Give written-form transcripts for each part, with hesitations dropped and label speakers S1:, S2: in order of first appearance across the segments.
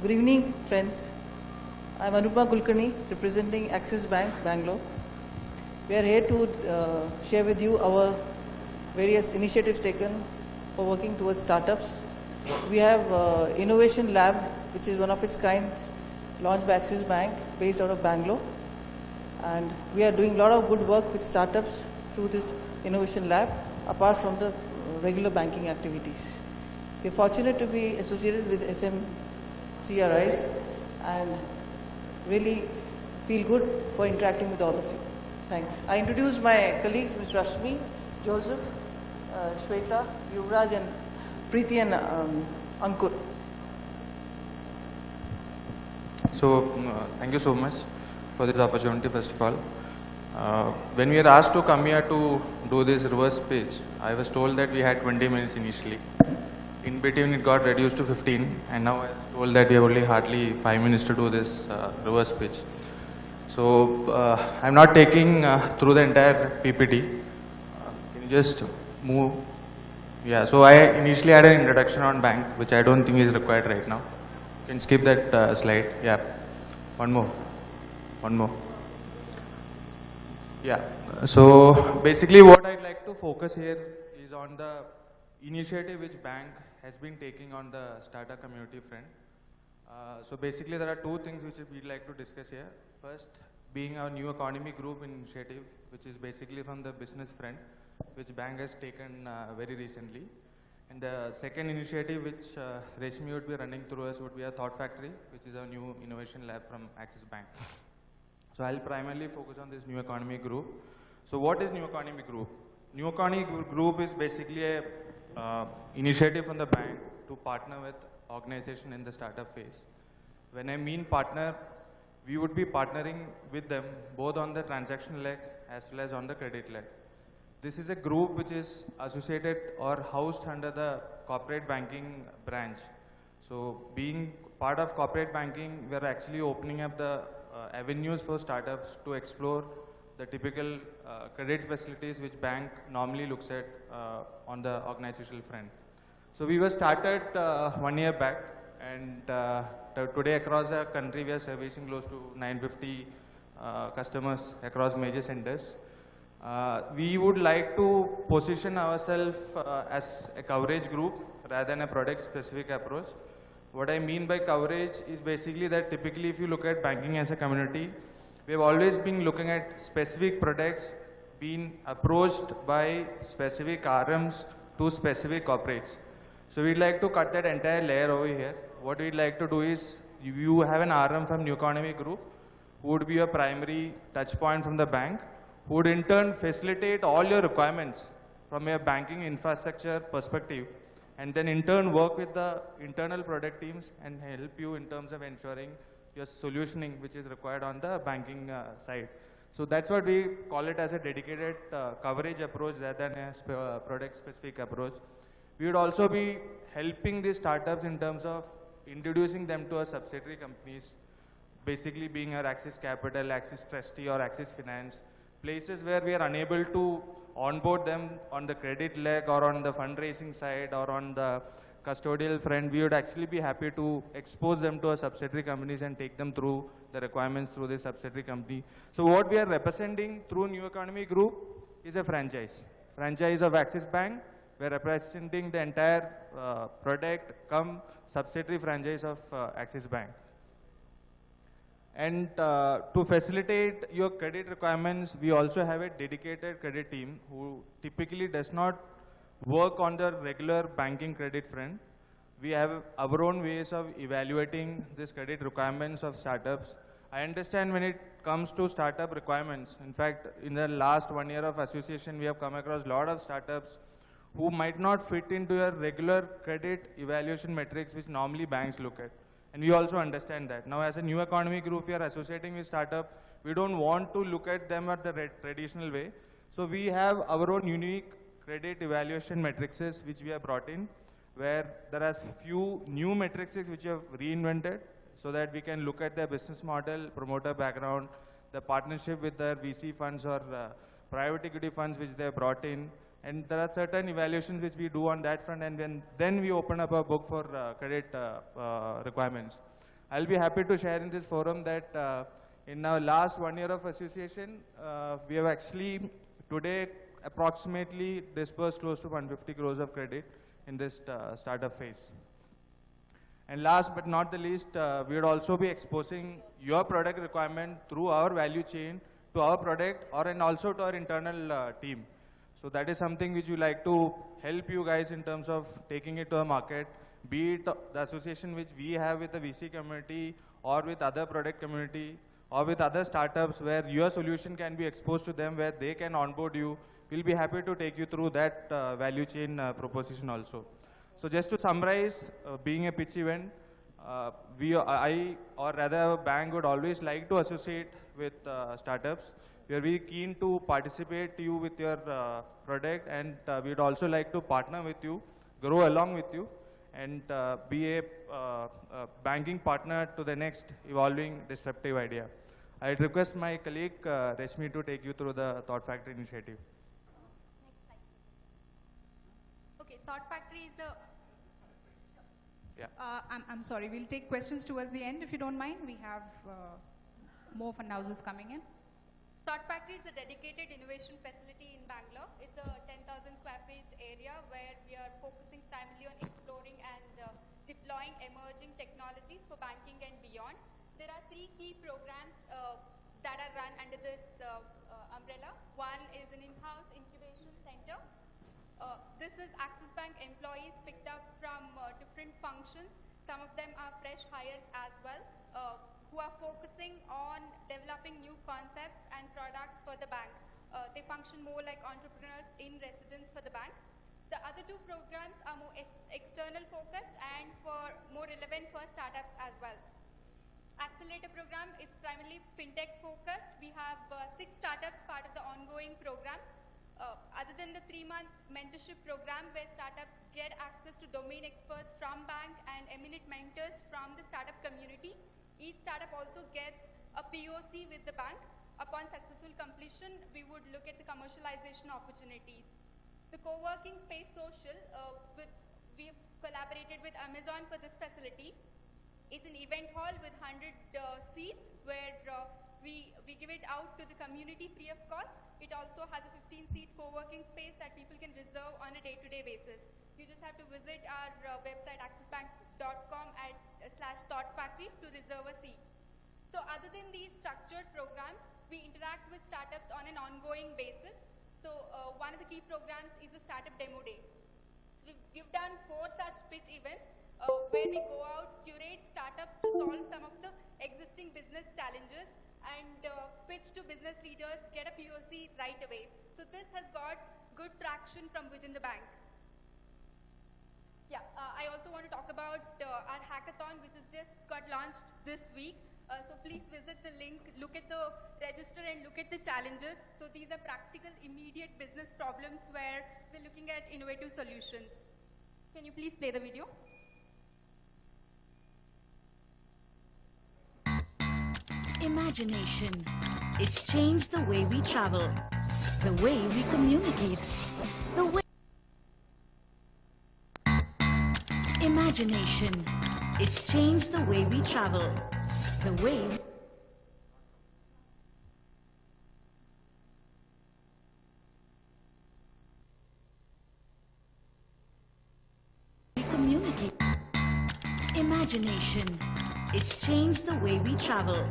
S1: Good evening, friends. I am Anupa Kulkarni, representing Axis Bank, Bangalore. We are here to share with you our various initiatives taken for working towards startups. We have Innovation Lab, which is one of its kind, launched by Axis Bank, based out of Bangalore. And we are doing a lot of good work with startups through this Innovation Lab, apart from the regular banking activities. We are fortunate to be associated with SMCRIs and really feel good for interacting with all of you. Thanks. I introduce my colleagues, Ms. Rashmi, Joseph, Shweta, Yuvraj, and Preeti and Ankur.
S2: So, thank you so much for this opportunity, first of all. When we were asked to come here to do this reverse pitch, I was told that we had 20 minutes initially. In between, it got reduced to 15, and now I was told that we have only hardly 5 minutes to do this reverse pitch. So, I'm not taking through the entire PPT. Can you just move? Yeah, so I initially had an introduction on bank, which I don't think is required right now. You can skip that slide. Yeah, one more. Yeah, so basically what I'd like to focus here is on the initiative which bank has been taking on the startup community front. So basically there are two things which we'd like to discuss here. First, being our new economy group initiative, which is basically from the business front, which bank has taken very recently. And the second initiative which Reshmi would be running through us would be a Thought Factory, which is our new innovation lab from Axis Bank. So I'll primarily focus on this new economy group. So what is new economy group? New economy group is basically a initiative from the bank to partner with organization in the startup phase. When I mean partner, we would be partnering with them both on the transaction leg as well as on the credit leg. This is a group which is associated or housed under the corporate banking branch. So being part of corporate banking, we are actually opening up the avenues for startups to explore the typical credit facilities which bank normally looks at on the organizational front. So we were started 1 year back, and today across the country we are servicing close to 950 customers across major centers. We would like to position ourselves as a coverage group rather than a product specific approach. What I mean by coverage is basically that typically if you look at banking as a community, we have always been looking at specific products being approached by specific RMs to specific corporates. So we'd like to cut that entire layer over here. What we'd like to do is, you have an RM from New Economy Group, who would be a primary touch point from the bank, who would in turn facilitate all your requirements from a banking infrastructure perspective, and then in turn work with the internal product teams and help you in terms of ensuring your solutioning which is required on the banking side. So that's what we call it as a dedicated coverage approach rather than a product specific approach. We would also be helping these startups in terms of introducing them to our subsidiary companies, basically being our Axis Capital, Axis Trustee or Axis Finance, places where we are unable to onboard them on the credit leg or on the fundraising side or on the custodial front. We would actually be happy to expose them to our subsidiary companies and take them through the requirements through the subsidiary company. So what we are representing through New Economy Group is a franchise of Axis Bank. We are representing the entire product come subsidiary franchise of Axis Bank. And to facilitate your credit requirements, we also have a dedicated credit team who typically does not work on the regular banking credit front. We have our own ways of evaluating these credit requirements of startups. I understand when it comes to startup requirements, in fact, in the last 1 year of association, we have come across a lot of startups who might not fit into your regular credit evaluation metrics which normally banks look at. And we also understand that. Now, as a new economy group, we are associating with startup. We don't want to look at them at the traditional way. So we have our own unique credit evaluation matrices which we have brought in, where there are few new matrices which we have reinvented so that we can look at their business model, promoter background, the partnership with their VC funds or private equity funds which they have brought in, And there are certain evaluations which we do on that front, and then we open up a book for credit requirements. I'll be happy to share in this forum that in our last 1 year of association, we have actually today approximately disbursed close to 150 crores of credit in this startup phase. And last but not the least, we would also be exposing your product requirement through our value chain to our product and also to our internal team. So that is something which we like to help you guys in terms of taking it to the market, be it the association which we have with the VC community or with other product community or with other startups where your solution can be exposed to them, where they can onboard you. We'll be happy to take you through that value chain proposition also. So just to summarize, being a pitch event, I or rather our bank would always like to associate with startups. We are very keen to participate you with your product, and we would also like to partner with you, grow along with you, and be a banking partner to the next evolving disruptive idea. I'd request my colleague Rashmi to take you through the Thought Factory initiative.
S3: Okay, Thought Factory is a...
S2: Yeah.
S3: I'm sorry, we'll take questions towards the end if you don't mind. We have more fund houses coming in. Thought Factory is a dedicated innovation facility in Bangalore. It's a 10,000 square feet area where we are focusing primarily on exploring and deploying emerging technologies for banking and beyond. There are 3 key programs that are run under this umbrella. One is an in-house incubation center. This is Axis Bank employees picked up from different functions. Some of them are fresh hires as well, who are focusing on developing new concepts and products for the bank. They function more like entrepreneurs in residence for the bank. The other 2 programs are more external focused and more relevant for startups as well. Accelerator program, it's primarily fintech focused. We have 6 startups part of the ongoing program. Other than the 3-month mentorship program where startups get access to domain experts from bank and eminent mentors from the startup community, each startup also gets a POC with the bank. Upon successful completion, we would look at the commercialization opportunities. The co-working space social, we've collaborated with Amazon for this facility. It's an event hall with 100 seats where we give it out to the community free of cost. It also has a 15-seat co-working space that people can reserve on a day-to-day basis. You just have to visit our website axisbank.com/thoughtfactory to reserve a seat. So other than these structured programs, we interact with startups on an ongoing basis. So one of the key programs is the Startup Demo Day. So we've done 4 such pitch events where we go out, curate startups to solve some of the existing business challenges and pitch to business leaders, get a POC right away. So this has got good traction from within the bank. Yeah, I also want to talk about our hackathon, which has just got launched this week. So please visit the link, look at the register and look at the challenges. So these are practical, immediate business problems where we're looking at innovative solutions. Can you please play the video?
S4: Imagination. It's changed the way we travel, the way we communicate, the way... Imagination. It's changed the way we travel, the way we communicate. Imagination. It's changed the way we travel,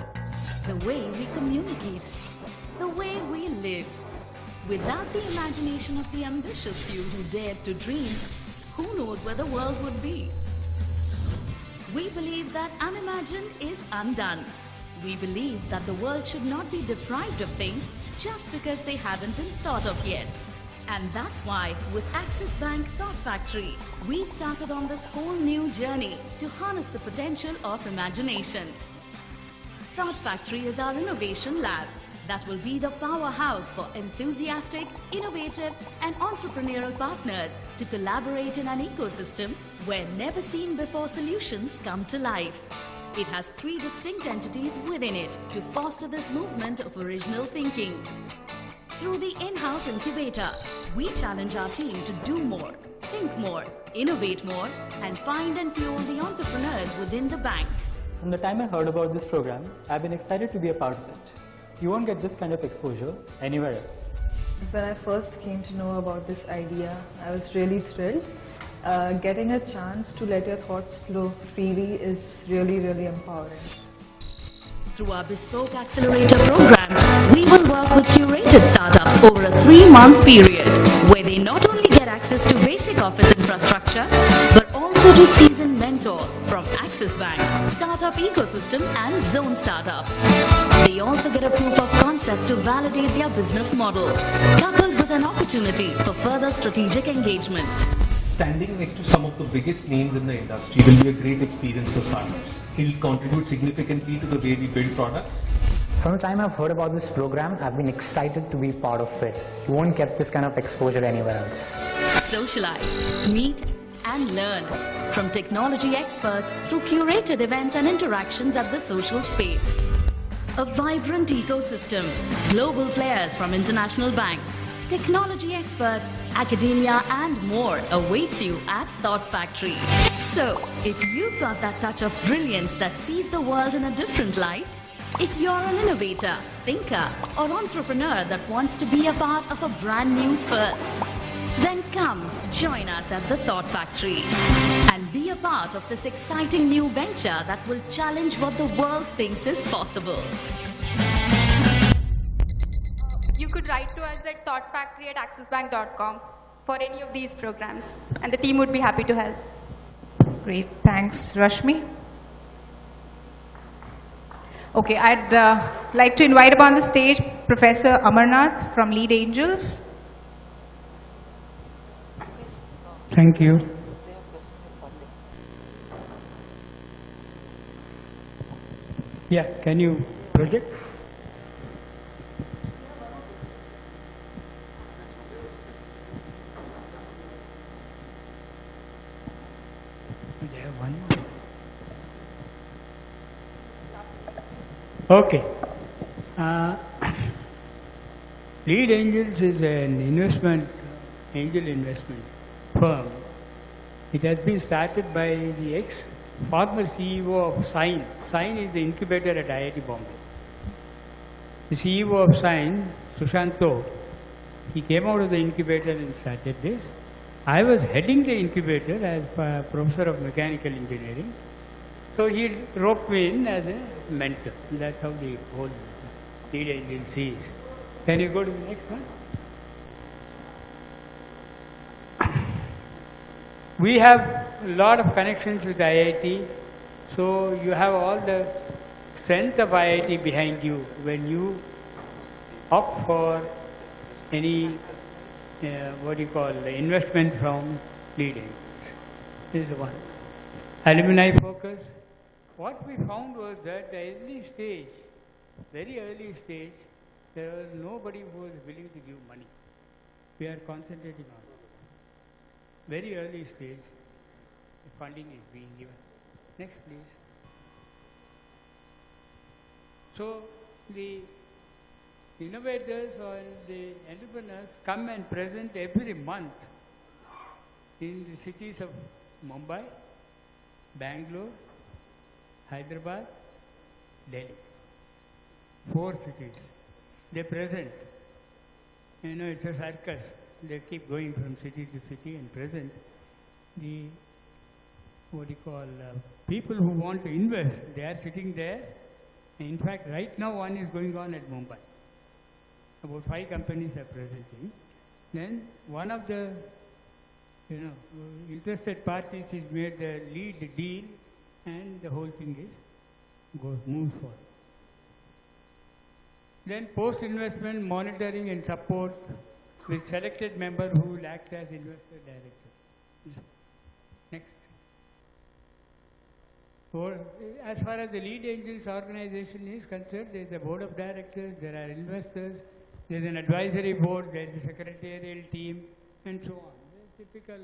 S4: the way we communicate, the way we live. Without the imagination of the ambitious few who dared to dream, who knows where the world would be? We believe that unimagined is undone. We believe that the world should not be deprived of things just because they haven't been thought of yet. And that's why, with Axis Bank Thought Factory, we've started on this whole new journey to harness the potential of imagination. Thought Factory is our innovation lab that will be the powerhouse for enthusiastic, innovative, and entrepreneurial partners to collaborate in an ecosystem where never-seen-before solutions come to life. It has 3 distinct entities within it to foster this movement of original thinking. Through the in-house incubator, we challenge our team to do more, think more, innovate more, and find and fuel the entrepreneurs within the bank.
S5: From the time I heard about this program, I've been excited to be a part of it. You won't get this kind of exposure anywhere else.
S6: When I first came to know about this idea, I was really thrilled. Getting a chance to let your thoughts flow freely is really, really empowering.
S4: Through our bespoke accelerator program, we will work with curated startups over a 3-month period, where they not only get access to basic office infrastructure, but also to seasoned mentors from Axis Bank, Startup Ecosystem and Zone Startups. They also get a proof of concept to validate their business model, coupled with an opportunity for further strategic engagement.
S7: Standing next to some of the biggest names in the industry will be a great experience for startups. It will contribute significantly to the way we build products.
S8: From the time I've heard about this program, I've been excited to be part of it. You won't get this kind of exposure anywhere else.
S4: Socialize, meet and learn from technology experts through curated events and interactions at the social space. A vibrant ecosystem, global players from international banks, technology experts, academia and more awaits you at Thought Factory. So, if you've got that touch of brilliance that sees the world in a different light, if you're an innovator, thinker or entrepreneur that wants to be a part of a brand new first, then come join us at the Thought Factory and be a part of this exciting new venture that will challenge what the world thinks is possible.
S3: You could write to us at thoughtfactory@axisbank.com for any of these programs, and the team would be happy to help.
S9: Great, thanks. Rashmi? Okay, I'd like to invite upon the stage Professor Amarnath from Lead Angels.
S10: Thank you. Yeah, can you project? Okay. Lead Angels is an angel investment firm. It has been started by the former CEO of Sign. Sign is the incubator at IIT Bombay. The CEO of Sign, Sushanto, he came out of the incubator and started this. I was heading the incubator as professor of mechanical engineering. So he roped me in as a mentor. That's how the whole Lead Angels is. Can you go to the next one? We have a lot of connections with IIT, so you have all the strength of IIT behind you when you opt for any, investment from Lead Angels. This is one. Alumni focus. What we found was that at early stage, very early stage, there was nobody who was willing to give money. We are concentrating on it. Very early stage, the funding is being given. Next, please. So, the innovators or the entrepreneurs come and present every month in the cities of Mumbai, Bangalore, Hyderabad, Delhi. 4 cities. They present. You know, it's a circus. They keep going from city to city and present. The, people who want to invest, they are sitting there. In fact, right now one is going on at Mumbai. About 5 companies are presenting. Then one of the interested parties is made the lead deal, and the whole thing moves forward. Then post-investment monitoring and support with selected member who will act as investor director. Next. As far as the Lead Angels organization is concerned, there is a board of directors, there are investors, there is an advisory board, there is a secretarial team, and so on. Typical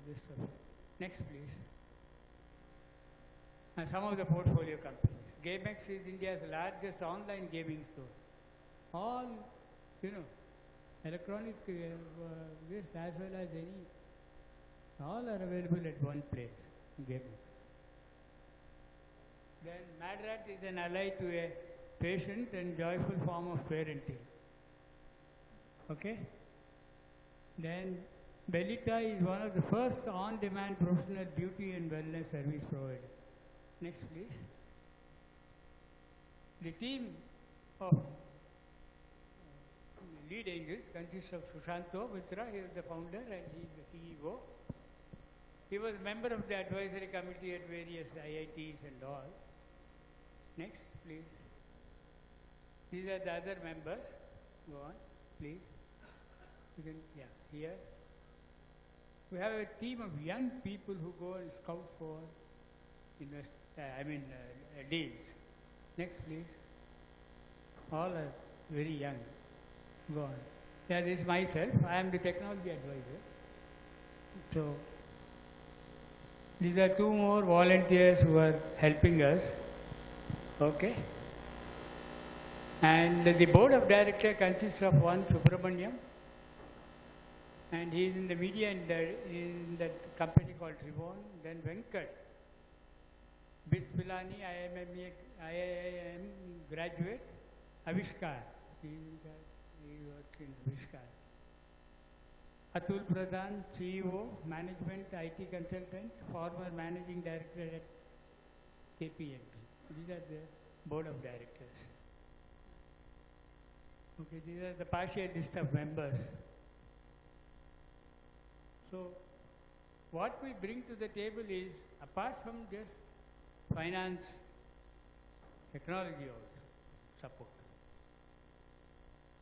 S10: this stuff. Next, please. Some of the portfolio companies. GameX is India's largest online gaming store. All, electronic this as well as any, all are available at one place. GameX. Then Mad Rat is an ally to a patient and joyful form of parenting. Okay? Then Bellita is one of the first on-demand professional beauty and wellness service providers. Next, please. The team of Lead Angels consists of Sushanto Mitra, he is the founder and he is the CEO. He was a member of the advisory committee at various IITs and all. Next, please. These are the other members. Go on, please. You can, yeah, here. We have a team of young people who go and scout for deals. Next, please. All are very young. Go on. Yeah, this is myself. I am the technology advisor. So, these are two more volunteers who are helping us. Okay. And the board of directors consists of one Subramaniam, and he is in the media and in that company called Tribune. Then Venkat, Bispilani, IIM graduate, Avishkar, he works in Avishkar. Atul Pradhan, CEO, Management IT Consultant, former Managing Director at KPMG. These are the board of directors. Okay, these are the partial list of members. So, what we bring to the table is, apart from just finance, technology also, support.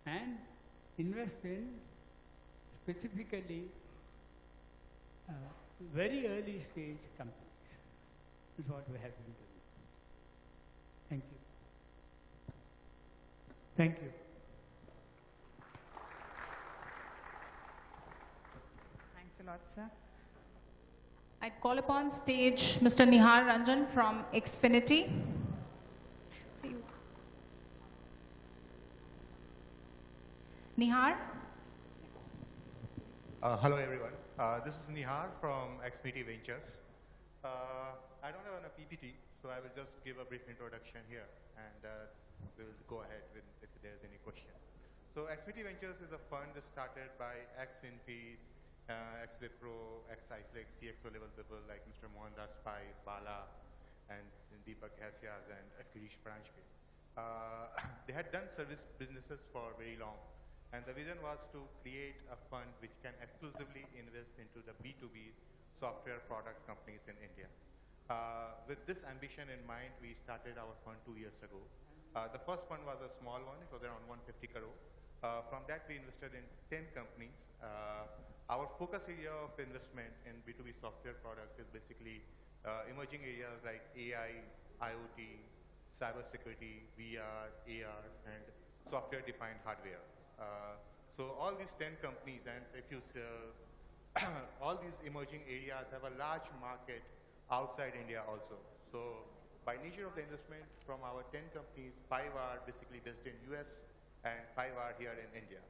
S10: And invest in specifically very early stage companies. Is what we have been doing. Thank you. Thank you.
S9: Thanks a lot, sir. I'd call upon stage Mr. Nihar Ranjan from Xfinity. See you. Nihar?
S11: Hello everyone. This is Nihar from Xfinity Ventures. I don't have a PPT, so I will just give a brief introduction here and we'll go ahead with if there's any question. So Xfinity Ventures is a fund started by ex-INPs, ex-Wipro, ex-iFlex, CXO level people like Mr. Mohandas Pai, Bala, and Deepak Hasyas and Kirish Pranjpe. They had done service businesses for very long, and the vision was to create a fund which can exclusively invest into the B2B software product companies in India. With this ambition in mind, we started our fund 2 years ago. The first fund was a small one, it was around 150 crore. From that, we invested in 10 companies. Our focus area of investment in B2B software products is basically emerging areas like AI, IoT, cybersecurity, VR, AR, and software-defined hardware. So all these 10 companies, and if you all these emerging areas have a large market outside India also. So by nature of the investment, from our 10 companies, 5 are basically based in US and 5 are here in India.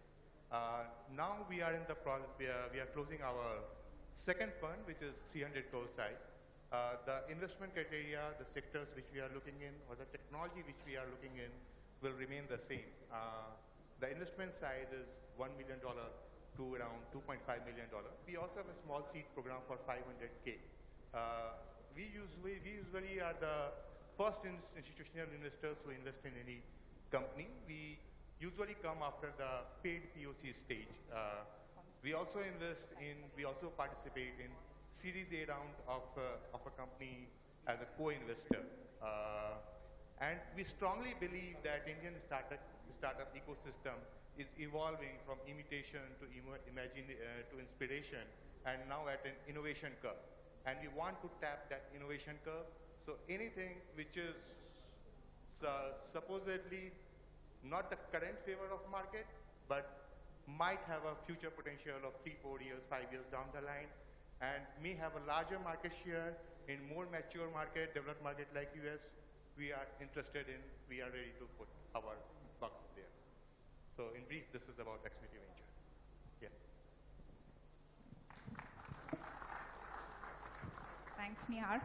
S11: Now we are in the process, we are closing our second fund, which is 300 crore size. The investment criteria, the sectors which we are looking in, or the technology which we are looking in will remain the same. The investment size is $1 million to around $2.5 million. We also have a small seed program for 500K. We usually are the first institutional investors who invest in any company. We usually come after the paid POC stage. We also participate in Series A round of a company as a co-investor. And we strongly believe that Indian startup ecosystem is evolving from imitation to to inspiration, and now at an innovation curve. And we want to tap that innovation curve. So anything which is supposedly not the current favor of market, but might have a future potential of 3, 4 years, 5 years down the line, and may have a larger market share in more mature market, developed market like US, we are interested in, we are ready to put our bucks there. So in brief, this is about Xfinity Venture. Yeah.
S9: Thanks, Nihar.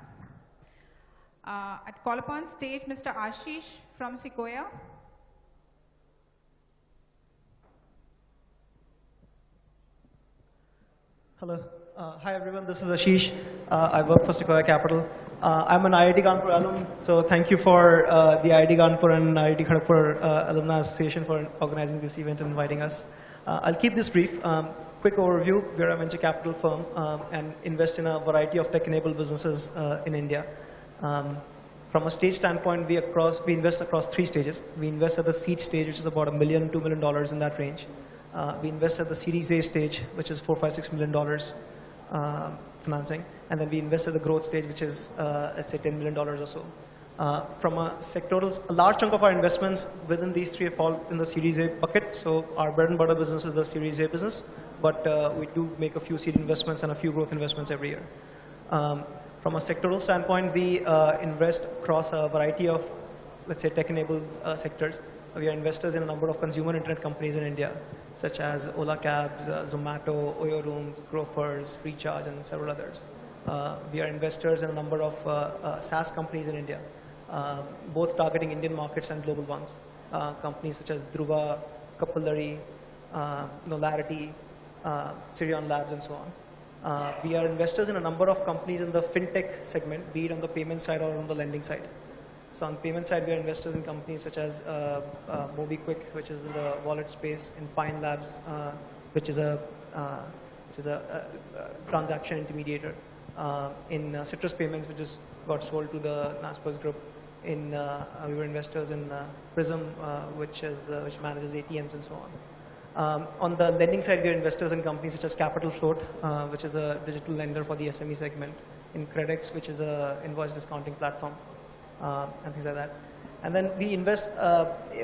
S9: I'd call upon stage Mr. Ashish from Sequoia.
S12: Hello. Hi everyone, this is Ashish. I work for Sequoia Capital. I'm an IIT Kanpur alum, so thank you for the IIT Kanpur and IIT Kharagpur Alumni Association for organizing this event and inviting us. I'll keep this brief. Quick overview, we're a venture capital firm and invest in a variety of tech-enabled businesses in India. From a stage standpoint, we invest across 3 stages. We invest at the seed stage, which is about $1 million, $2 million in that range. We invest at the Series A stage, which is $4, $5, $6 million financing. And then we invest at the growth stage, which is, let's say, $10 million or so. From a sectoral, a large chunk of our investments within these 3 fall in the Series A bucket. So our bread and butter business is the Series A business, but we do make a few seed investments and a few growth investments every year. From a sectoral standpoint, we invest across a variety of, let's say, tech-enabled sectors. We are investors in a number of consumer internet companies in India, such as Ola Cabs, Zomato, Oyo Rooms, Grofers, Recharge, and several others. We are investors in a number of SaaS companies in India, both targeting Indian markets and global ones. Companies such as Dhruva, Kapillari, Nolarity, Sirion Labs, and so on. We are investors in a number of companies in the fintech segment, be it on the payment side or on the lending side. So on the payment side, we are investors in companies such as MobiQuick, which is in the wallet space, in Pine Labs, which is a transaction intermediator, in Citrus Payments, which just got sold to the Naspers Group. We were investors in Prism, which manages ATMs and so on. On the lending side, we are investors in companies such as Capital Float, which is a digital lender for the SME segment, in Credix, which is an invoice discounting platform, and things like that. And then we invest,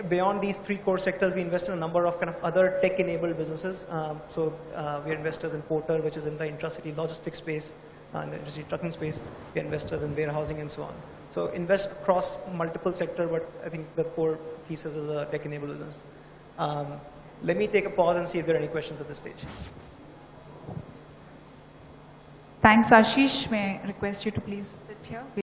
S12: beyond these 3 core sectors, we invest in a number of kind of other tech-enabled businesses. So we are investors in Porter, which is in the intracity logistics space, and the intracity trucking space. We are investors in warehousing and so on. So invest across multiple sectors, but I think the core thesis is a tech-enabled business. Let me take a pause and see if there are any questions at this stage.
S9: Thanks, Ashish. May I request you to please sit here?